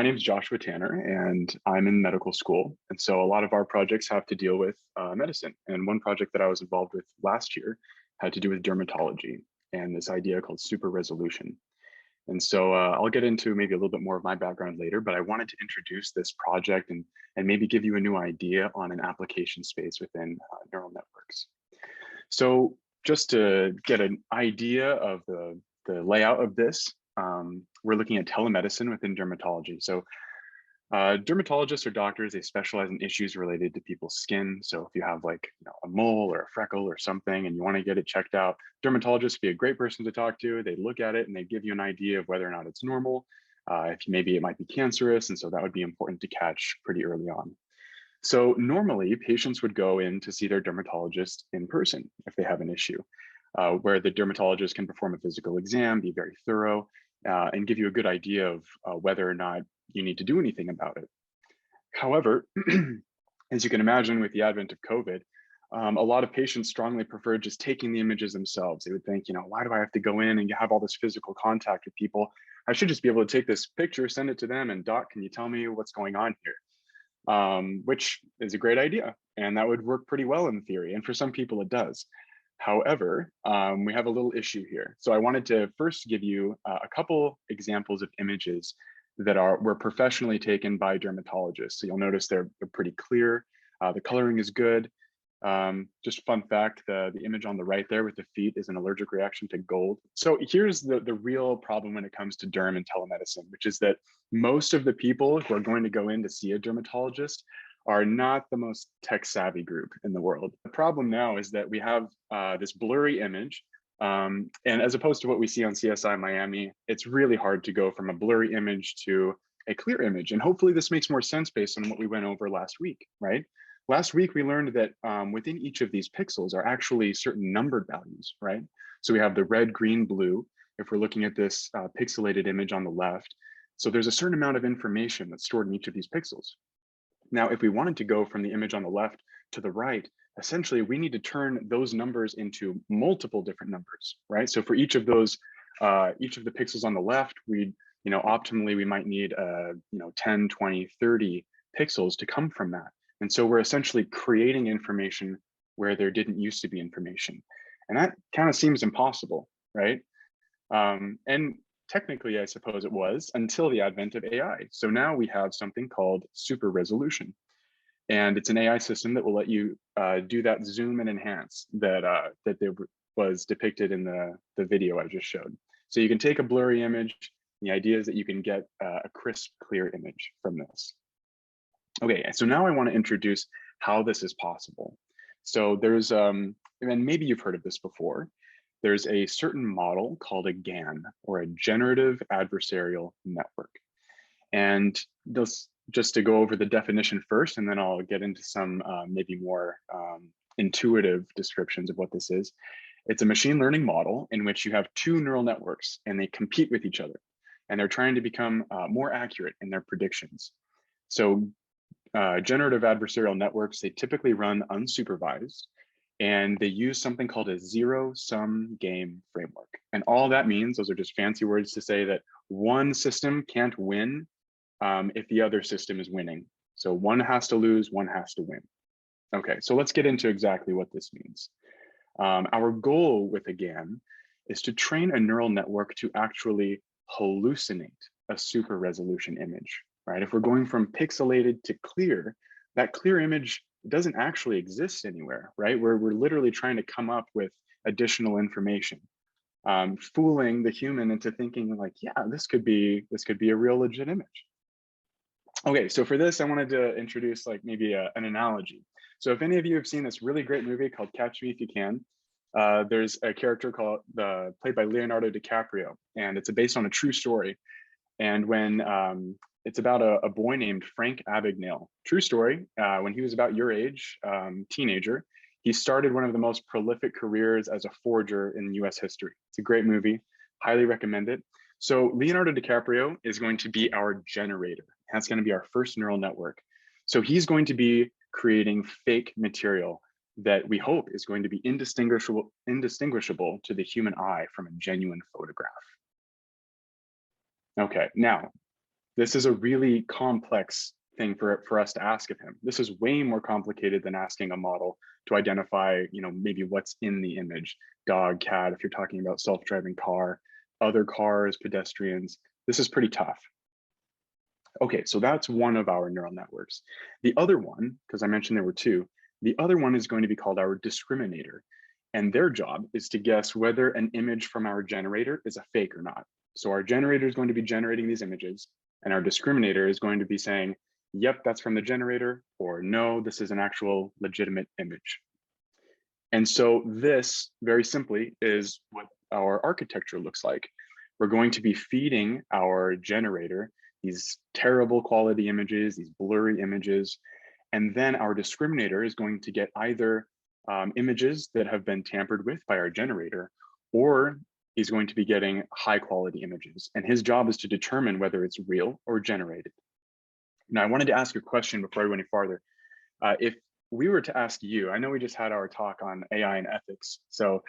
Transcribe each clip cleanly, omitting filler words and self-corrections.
name's Joshua Tanner, and I'm in medical school. And so a lot of our projects have to deal with medicine. And one project that I was involved with last year had to do with dermatology and this idea called super resolution. And so I'll get into maybe a little bit more of my background later, but I wanted to introduce this project and maybe give you a new idea on an application space within neural networks. So just to get an idea of the layout of this, we're looking at telemedicine within dermatology. So dermatologists or doctors, they specialize in issues related to people's skin. So if you have like a mole or a freckle or something and you want to get it checked out, dermatologists would be a great person to talk to. They look at it and they give you an idea of whether or not it's normal. If maybe it might be cancerous, and so that would be important to catch pretty early on. So normally patients would go in to see their dermatologist in person if they have an issue, where the dermatologist can perform a physical exam, be very thorough, and give you a good idea of whether or not you need to do anything about it. However, as you can imagine with the advent of COVID, a lot of patients strongly prefer just taking the images themselves. They would think, why do I have to go in and have all this physical contact with people? I should just be able to take this picture, send it to them, and doc, can you tell me what's going on here? Which is a great idea. And that would work pretty well in theory. And for some people it does. However, we have a little issue here. So I wanted to first give you a couple examples of images that were professionally taken by dermatologists. So you'll notice they're pretty clear. The coloring is good. Just fun fact, the image on the right there with the feet is an allergic reaction to gold. So here's the real problem when it comes to derm and telemedicine, which is that most of the people who are going to go in to see a dermatologist are not the most tech savvy group in the world. The problem now is that we have this blurry image, and as opposed to what we see on CSI Miami, it's really hard to go from a blurry image to a clear image. And hopefully this makes more sense based on what we went over last week, right? Last week, we learned that within each of these pixels are actually certain numbered values, right? So we have the red, green, blue, if we're looking at this pixelated image on the left. So there's a certain amount of information that's stored in each of these pixels. Now, if we wanted to go from the image on the left to the right, essentially we need to turn those numbers into multiple different numbers, right? So for each of those, each of the pixels on the left, optimally we might need 10, 20, 30 pixels to come from that. And so we're essentially creating information where there didn't used to be information. And that kind of seems impossible, right? And technically, I suppose it was until the advent of AI. So now we have something called super resolution. And it's an AI system that will let you do that zoom and enhance that was depicted in the video I just showed. So you can take a blurry image. The idea is that you can get a crisp, clear image from this. Okay, so now I want to introduce how this is possible. So there's, and maybe you've heard of this before, there's a certain model called a GAN, or a generative adversarial network. And this, just to go over the definition first, and then I'll get into some maybe more intuitive descriptions of what this is. It's a machine learning model in which you have two neural networks and they compete with each other. And they're trying to become more accurate in their predictions. So generative adversarial networks, they typically run unsupervised, and they use something called a zero-sum game framework. And all that means, those are just fancy words to say that one system can't win if the other system is winning. So one has to lose, one has to win. Okay, so let's get into exactly what this means. Our goal with a GAN is to train a neural network to actually hallucinate a super resolution image. Right? If we're going from pixelated to clear, that clear image doesn't actually exist anywhere, right? We're literally trying to come up with additional information, fooling the human into thinking like, yeah, this could be a real legit image. Okay, so for this, I wanted to introduce like maybe an analogy. So if any of you have seen this really great movie called Catch Me If You Can, there's a character played by Leonardo DiCaprio, and it's based on a true story. And when it's about a boy named Frank Abagnale. True story, when he was about your age, teenager, he started one of the most prolific careers as a forger in US history. It's a great movie, highly recommend it. So Leonardo DiCaprio is going to be our generator. That's going to be our first neural network. So he's going to be creating fake material that we hope is going to be indistinguishable to the human eye from a genuine photograph. Okay, now, This is a really complex thing for us to ask of him. This is way more complicated than asking a model to identify, maybe what's in the image, dog, cat, if you're talking about self-driving car, other cars, pedestrians. This is pretty tough. Okay, so that's one of our neural networks. The other one, because I mentioned there were two, the other one is going to be called our discriminator. And their job is to guess whether an image from our generator is a fake or not. So our generator is going to be generating these images, and our discriminator is going to be saying, yep, that's from the generator, or no, this is an actual legitimate image. And so this, very simply, is what our architecture looks like. We're going to be feeding our generator these terrible quality images, these blurry images, and then our discriminator is going to get either images that have been tampered with by our generator, or he's going to be getting high quality images. And his job is to determine whether it's real or generated. Now, I wanted to ask a question before I went any farther. If we were to ask you, I know we just had our talk on AI and ethics. So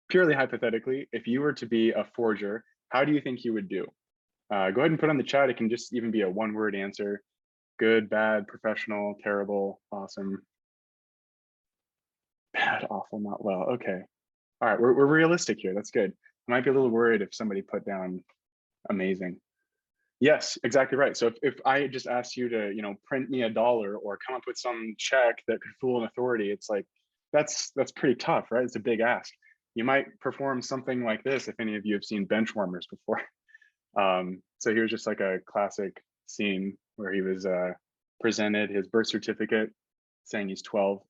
purely hypothetically, if you were to be a forger, how do you think you would do? Go ahead and put on the chat. It can just even be a one-word answer. Good, bad, professional, terrible, awesome. Bad, awful, not well. Okay. All right, we're realistic here. That's good. I might be a little worried if somebody put down amazing. Yes, exactly right. So if I just asked you to, print me $1 or come up with some check that could fool an authority, it's like, that's pretty tough, right? It's a big ask. You might perform something like this if any of you have seen bench warmers before. So here's just like a classic scene where he was presented his birth certificate saying he's 12.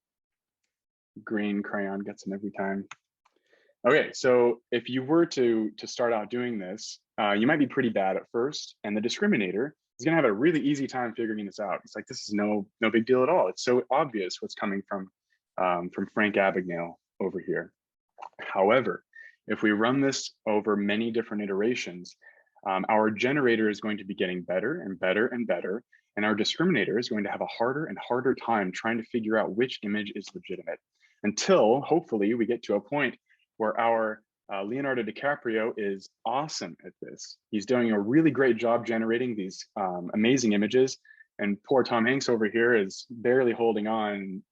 Green crayon gets him every time. Okay, so if you were to start out doing this, you might be pretty bad at first, and the discriminator is going to have a really easy time figuring this out. It's like, this is no big deal at all. It's so obvious what's coming from Frank Abagnale over here. However, if we run this over many different iterations, our generator is going to be getting better and better and better, and our discriminator is going to have a harder and harder time trying to figure out which image is legitimate, until hopefully we get to a point where our Leonardo DiCaprio is awesome at this. He's doing a really great job generating these amazing images, and poor Tom Hanks over here is barely holding on,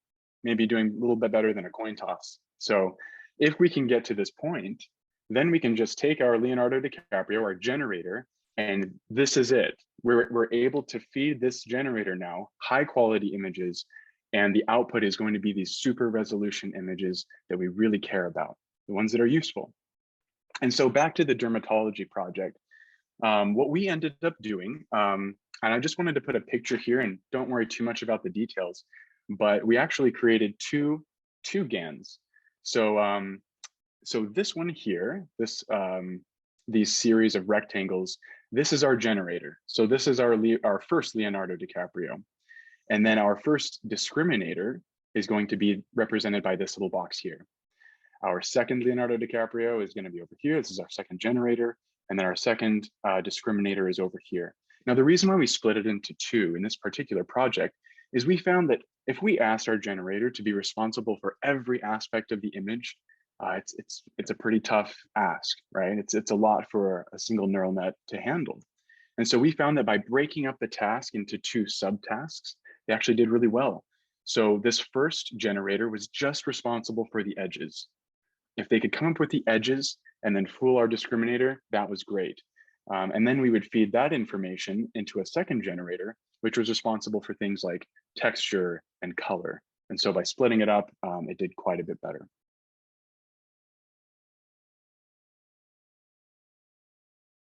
maybe doing a little bit better than a coin toss. So if we can get to this point, then we can just take our Leonardo DiCaprio, our generator, and this is it. We're able to feed this generator now high quality images, and the output is going to be these super resolution images that we really care about, the ones that are useful. And so back to the dermatology project, what we ended up doing, and I just wanted to put a picture here, and don't worry too much about the details, but we actually created two GANs. So this one here, these series of rectangles, this is our generator. So this is our first Leonardo DiCaprio. And then our first discriminator is going to be represented by this little box here. Our second Leonardo DiCaprio is going to be over here. This is our second generator. And then our second discriminator is over here. Now, the reason why we split it into two in this particular project is we found that if we asked our generator to be responsible for every aspect of the image, it's a pretty tough ask, right? It's a lot for a single neural net to handle. And so we found that by breaking up the task into two subtasks, they actually did really well. So this first generator was just responsible for the edges. If they could come up with the edges and then fool our discriminator, that was great. And then we would feed that information into a second generator, which was responsible for things like texture and color. And so by splitting it up, it did quite a bit better.